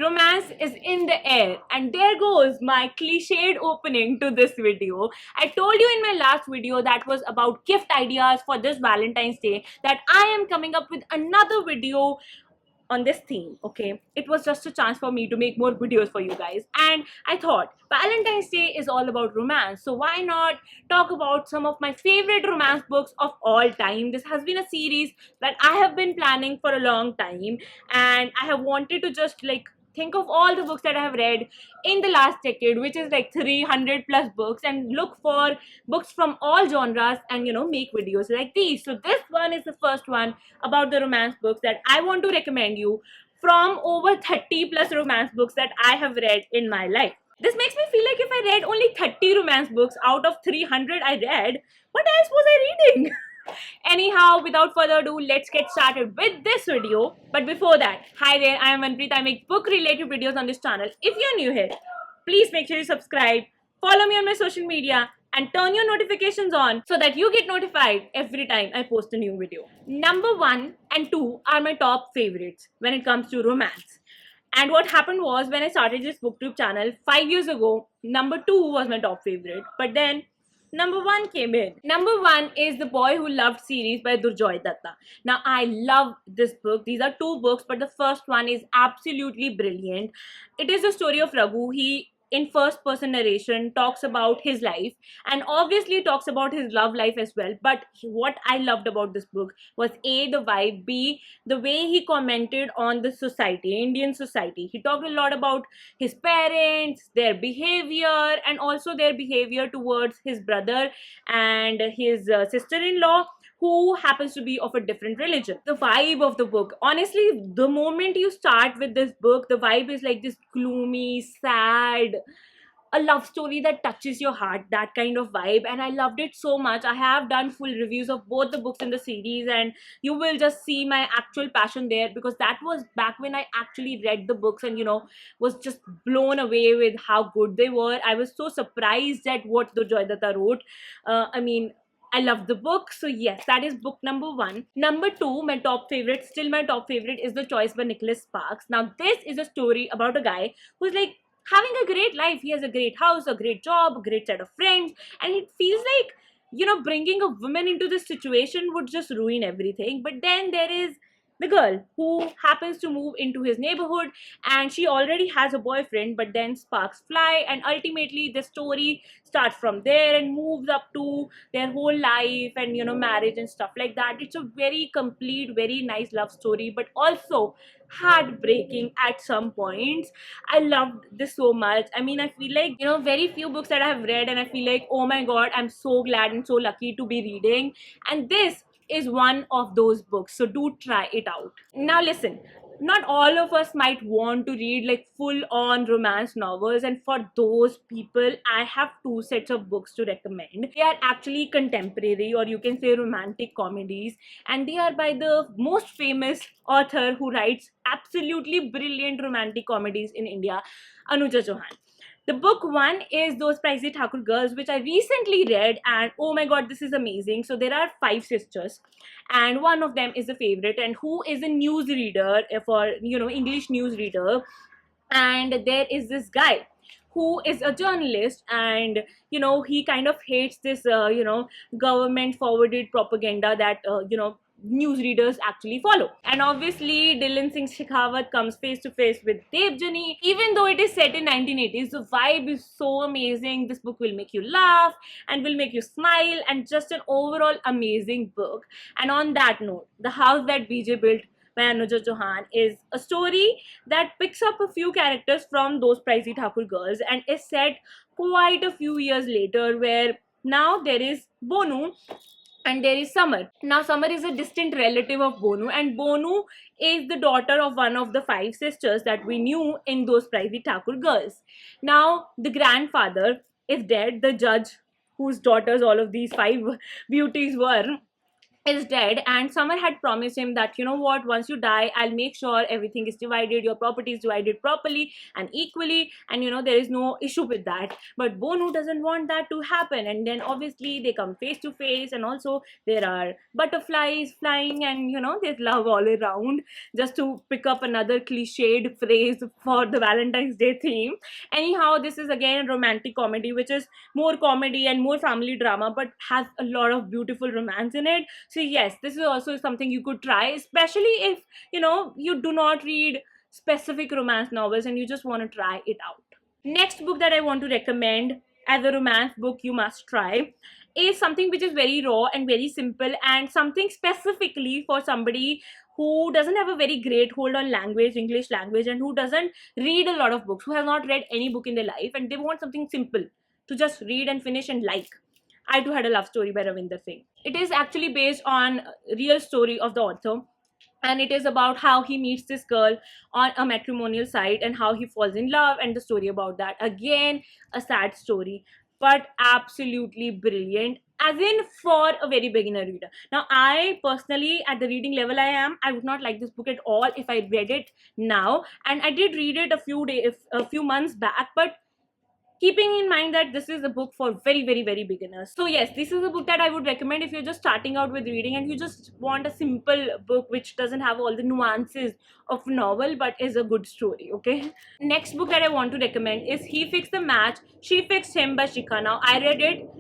Romance is in the air, and there goes my cliched opening to this video. I told you in my last video that was about gift ideas for this Valentine's Day that I am coming up with another video on this theme. Okay, it was just a chance for me to make more videos for you guys, and I thought Valentine's Day is all about romance, so why not talk about some of my favorite romance books of all time. This has been a series that I have been planning for a long time, and I have wanted to just like think of all the books that I have read in the last decade, which is like 300 plus books, and look for books from all genres and make videos like these. So this one is the first one about the romance books that I want to recommend you from over 30 plus romance books that I have read in my life. This makes me feel like if I read only 30 romance books out of 300 I read, what else was I reading? Anyhow, without further ado, let's get started with this video. But before that, hi there, I am Manpreet. I make book related videos on this channel. If you're new here, please make sure you subscribe, follow me on my social media, and turn your notifications on so that you get notified every time I post a new video. Number 1 and 2 are my top favorites when it comes to romance. And what happened was, when I started this booktube channel 5 years ago, number 2 was my top favorite. But then number 1 came in. Number 1 is The Boy Who Loved series by DURJOY. Now, I love this book. These are 2 books, but the first one is absolutely brilliant. It is the story of Raghu. He, in first person narration, talks about his life and obviously talks about his love life as well. But what I loved about this book was A, the vibe, B, the way he commented on the society, Indian society. He talked a lot about his parents, their behavior, and also their behavior towards his brother and his sister-in-law, who happens to be of a different religion. The vibe of the book, honestly, the moment you start with this book, the vibe is like this gloomy, sad, a love story that touches your heart, that kind of vibe, and I loved it so much. I have done full reviews of both the books in the series, and you will just see my actual passion there, because that was back when I actually read the books and was just blown away with how good they were. I was so surprised at what DURJOY wrote. I love the book. So yes, that is book number 1. Number 2, my top favorite, still my top favorite, is The Choice by Nicholas Sparks. Now this is a story about a guy who's like having a great life. He has a great house, a great job, a great set of friends, and it feels like bringing a woman into this situation would just ruin everything. But then there is the girl who happens to move into his neighborhood, and she already has a boyfriend, but then sparks fly, and ultimately the story starts from there and moves up to their whole life and marriage and stuff like that. It's a very complete, very nice love story, but also heartbreaking at some points. I loved this so much. I mean, I feel like very few books that I have read and I feel like, oh my god, I'm so glad and so lucky to be reading, and this is one of those books, so do try it out. Now listen, not all of us might want to read like full-on romance novels, and for those people I have 2 sets of books to recommend. They are actually contemporary, or you can say romantic comedies, and they are by the most famous author who writes absolutely brilliant romantic comedies in India, ANUJA CHAUHAN. The book 1 is Those Pricey THAKUR Girls, which I recently read, and oh my god, this is amazing. So there are 5 sisters, and one of them is a favorite, and who is a news reader for English news reader, and there is this guy who is a journalist, and he kind of hates this government forwarded propaganda that news readers actually follow. And obviously Dylan Singh's SHIKHA comes face to face with Devjani. Even though it is set in 1980s, the vibe is so amazing. This book will make you laugh and will make you smile, and just an overall amazing book. And on that note, The House That BJ Built by ANUJA CHAUHAN is a story that picks up a few characters from Those Pricey THAKUR Girls and is set quite a few years later, where now there is Bonu and there is Summer. Now Summer is a distant relative of Bonu, and Bonu is the daughter of one of the 5 sisters that we knew in Those Pricey THAKUR Girls. Now the grandfather is dead, the judge whose daughters all of these 5 beauties were. is dead, and Summer had promised him that, you know what, once you die, I'll make sure everything is divided, your property is divided properly and equally, and there is no issue with that. But Bonu doesn't want that to happen, and then obviously they come face to face, and also there are butterflies flying, and there's love all around, just to pick up another cliched phrase for the Valentine's Day theme. Anyhow, this is again a romantic comedy, which is more comedy and more family drama, but has a lot of beautiful romance in it. So yes, this is also something you could try, especially if you do not read specific romance novels and you just want to try it out. Next book that I want to recommend as a romance book you must try is something which is very raw and very simple, and something specifically for somebody who doesn't have a very great hold on language, English language, and who doesn't read a lot of books, who has not read any book in their life, and they want something simple to just read and finish and like. I Too Had a Love Story by Ravinder Singh. It is actually based on a real story of the author, and it is about how he meets this girl on a matrimonial site and how he falls in love, and the story about that. Again, a sad story, but absolutely brilliant, as in for a very beginner reader. Now, I personally, at the reading level I would not like this book at all if I read it now, and I did read it a few months back, but keeping in mind that this is a book for very, very, very beginners. So yes, this is a book that I would recommend if you're just starting out with reading and you just want a simple book which doesn't have all the nuances of novel but is a good story. Okay, next book that I want to recommend is He Fixed the Match, She Fixed Him by Shikha. Now, I read it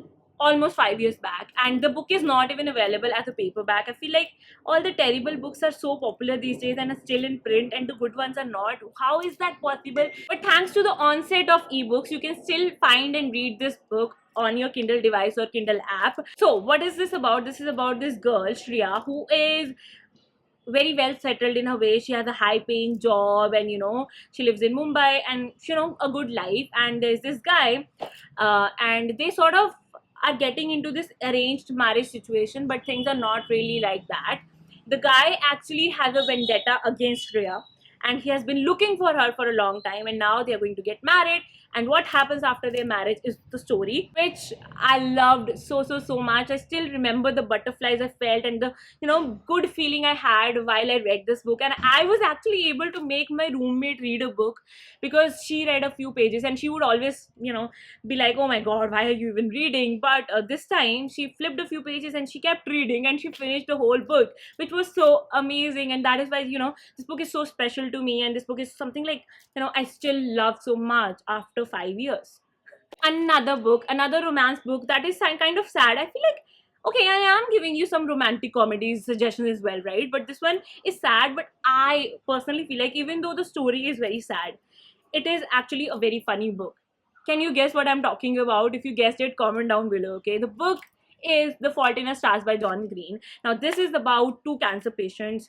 almost 5 years back, and the book is not even available as a paperback. I feel like all the terrible books are so popular these days and are still in print, and the good ones are not. How is that possible? But thanks to the onset of ebooks, you can still find and read this book on your Kindle device or Kindle app. So what is this about? This is about this girl Shreya, who is very well settled in her way. She has a high paying job, and she lives in Mumbai, and a good life. And there's this guy, and they sort of are getting into this arranged marriage situation, but things are not really like that. The guy actually has a vendetta against Shreya, and he has been looking for her for a long time, and now they're going to get married. And what happens after their marriage is the story, which I loved so much. I still remember the butterflies I felt and the good feeling I had while I read this book. And I was actually able to make my roommate read a book, because she read a few pages and she would always be like, oh my god, why are you even reading? But this time she flipped a few pages and she kept reading, and she finished the whole book, which was so amazing. And that is why this book is so special to me, and this book is something like I still love so much after 5 years. Another book, another romance book that is kind of sad. I feel like, okay, I am giving you some romantic comedies suggestions as well, right? But this one is sad, but I personally feel like even though the story is very sad, it is actually a very funny book. Can you guess what I'm talking about? If you guessed it, comment down below, okay? The book is The Fault in Our Stars by John Green. Now, this is about two cancer patients,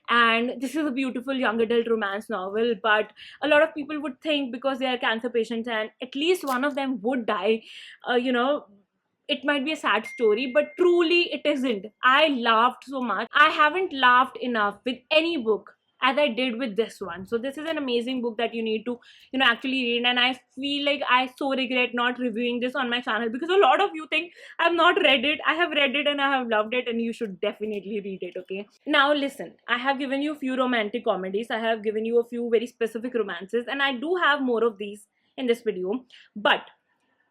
and this is a beautiful young adult romance novel, but a lot of people would think because they are cancer patients and at least one of them would die, it might be a sad story, but truly it isn't. I laughed so much. I haven't laughed enough with any book as I did with this one. So this is an amazing book that you need to actually read, and I feel like I so regret not reviewing this on my channel, because a lot of you think I've not read it. I have read it and I have loved it, and you should definitely read it. Okay, now listen, I have given you a few romantic comedies, I have given you a few very specific romances, and I do have more of these in this video. But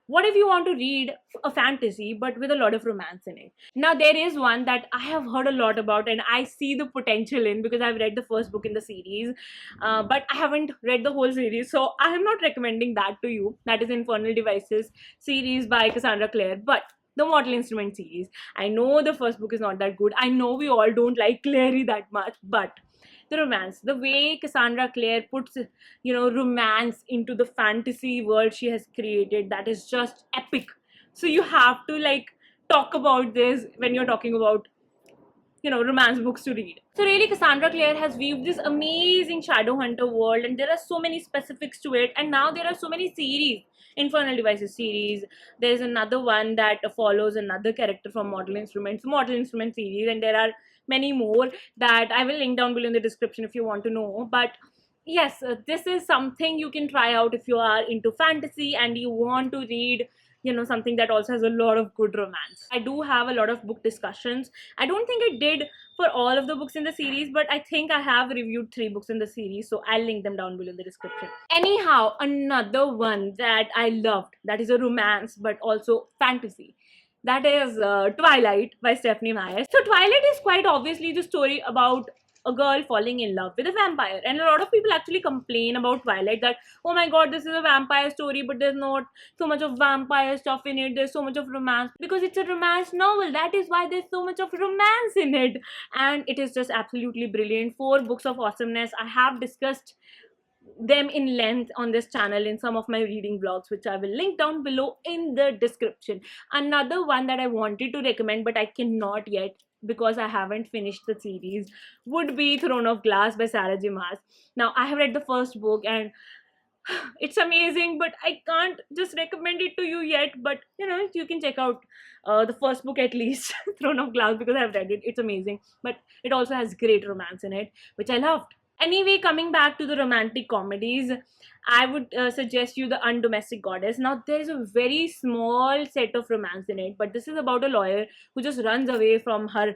what if you want to read a fantasy but with a lot of romance in it? Now, there is one that I have heard a lot about and I see the potential in, because I've read the first book in the series, but I haven't read the whole series, so I am not recommending that to you. That is Infernal Devices series by Cassandra Clare, but the Mortal Instrument series. I know the first book is not that good. I know we all don't like Clary that much, but the romance, the way Cassandra Clare puts romance into the fantasy world she has created, that is just epic. So you have to talk about this when you're talking about romance books to read. So really, Cassandra Clare has weaved this amazing Shadowhunter world, and there are so many specifics to it, and now there are so many series. Infernal Devices series, there's another one that follows another character from Mortal Instruments series, and there are many more that I will link down below in the description if you want to know. But yes, this is something you can try out if you are into fantasy and you want to read something that also has a lot of good romance. I do have a lot of book discussions. I don't think I did for all of the books in the series, but I think I have reviewed 3 books in the series, so I'll link them down below in the description. Anyhow, another one that I loved, that is a romance but also fantasy, that is Twilight by Stephenie Meyer. So Twilight is quite obviously the story about a girl falling in love with a vampire, and a lot of people actually complain about Twilight that, oh my god, this is a vampire story but there's not so much of vampire stuff in it, there's so much of romance, because it's a romance novel. That is why there's so much of romance in it, and it is just absolutely brilliant. 4 books of awesomeness. I have discussed them in length on this channel in some of my reading vlogs, which I will link down below in the description. Another one that I wanted to recommend but I cannot yet because I haven't finished the series would be Throne of Glass by Sarah J. Maas. Now I have read the first book and it's amazing, but I can't just recommend it to you yet, but you can check out the first book at least, Throne of Glass, because I've read it. It's amazing, but it also has great romance in it, which I loved. Anyway, coming back to the romantic comedies, I would suggest you The Undomestic Goddess. Now, there is a very small set of romance in it, but this is about a lawyer who just runs away from her,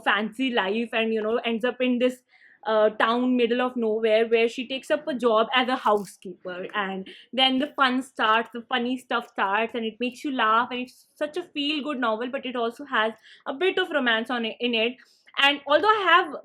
fancy life and, ends up in this town middle of nowhere where she takes up a job as a housekeeper, and then the fun starts, the funny stuff starts, and it makes you laugh, and it's such a feel-good novel, but it also has a bit of romance in it. And although I have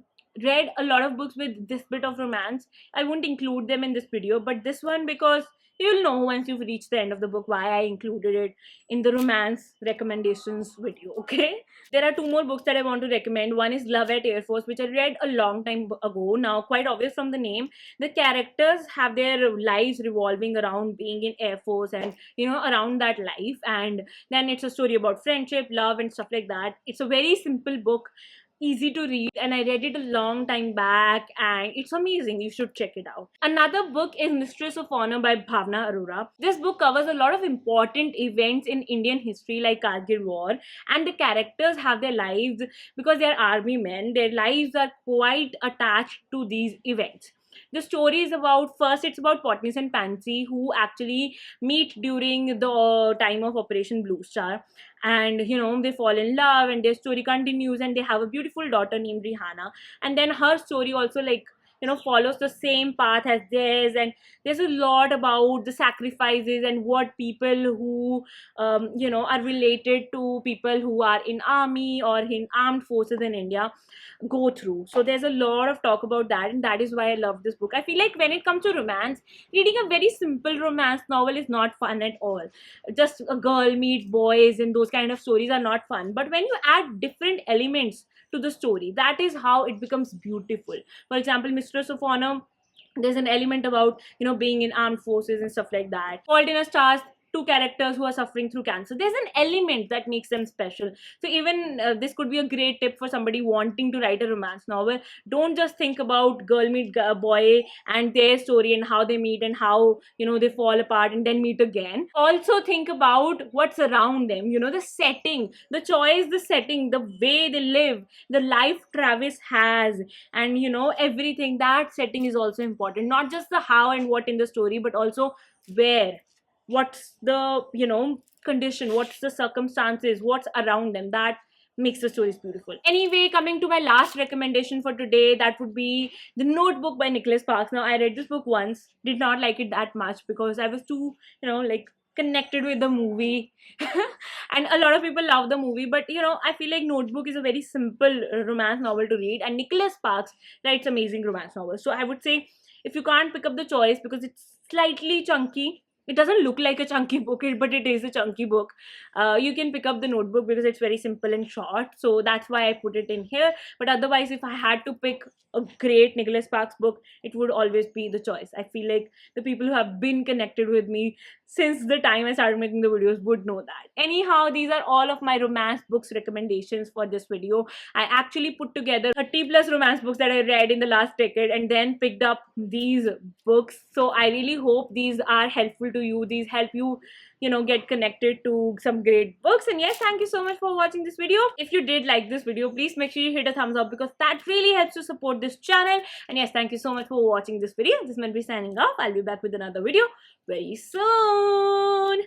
read a lot of books with this bit of romance, I won't include them in this video, but this one, because you'll know once you've reached the end of the book why I included it in the romance recommendations video, okay? There are 2 more books that I want to recommend. One is Love at Air Force, which I read a long time ago. Now, quite obvious from the name, the characters have their lives revolving around being in Air Force and, around that life. And then it's a story about friendship, love, and stuff like that. It's a very simple book, easy to read, and I read it a long time back and it's amazing. You should check it out. Another book is Mistress of Honor by BHAAVNA Arora. This book covers a lot of important events in Indian history like Kargil War, and the characters have their lives, because they are army men, their lives are quite attached to these events. The story is about, first it's about Potnis and Pansy, who actually meet during the time of Operation Blue Star, and they fall in love and their story continues, and they have a beautiful daughter named Rihanna, and then her story also follows the same path as theirs, and there's a lot about the sacrifices and what people who are related to people who are in army or in armed forces in India go through. So there's a lot of talk about that, and that is why I love this book. I feel like when it comes to romance, reading a very simple romance novel is not fun at all. Just a girl meets boys and those kind of stories are not fun, but when you add different elements to the story, that is how it becomes beautiful. For example, Mistress of Honor, there's an element about being in armed forces and stuff like that. Fault in Our Stars, 2 characters who are suffering through cancer. There's an element that makes them special. So even this could be a great tip for somebody wanting to write a romance novel. Don't just think about girl meet boy and their story and how they meet and how they fall apart and then meet again. Also think about what's around them, the setting, the choice, the setting, the way they live, the life Travis has, and everything. That setting is also important. Not just the how and what in the story, but also where, what's the condition, what's the circumstances, what's around them. That makes the stories beautiful. Anyway, coming to my last recommendation for today, that would be The Notebook by Nicholas Sparks. Now, I read this book once, did not like it that much because I was too connected with the movie and a lot of people love the movie, but I feel like Notebook is a very simple romance novel to read, and Nicholas Sparks writes amazing romance novels. So I would say, if you can't pick up the choice because it's slightly chunky, it doesn't look like a chunky book, but it is a chunky book, you can pick up The Notebook because it's very simple and short. So that's why I put it in here. But otherwise, if I had to pick a great Nicholas Sparks book, it would always be The Choice. I feel like the people who have been connected with me since the time I started making the videos would know that. Anyhow, these are all of my romance books recommendations for this video. I actually put together 30 plus romance books that I read in the last decade and then picked up these books. So I really hope these are helpful to you. These help you get connected to some great books. And yes, thank you so much for watching this video. If you did like this video, please make sure you hit a thumbs up because that really helps to support this channel. And yes, thank you so much for watching this video. This is Manvi signing off. I'll be back with another video very soon.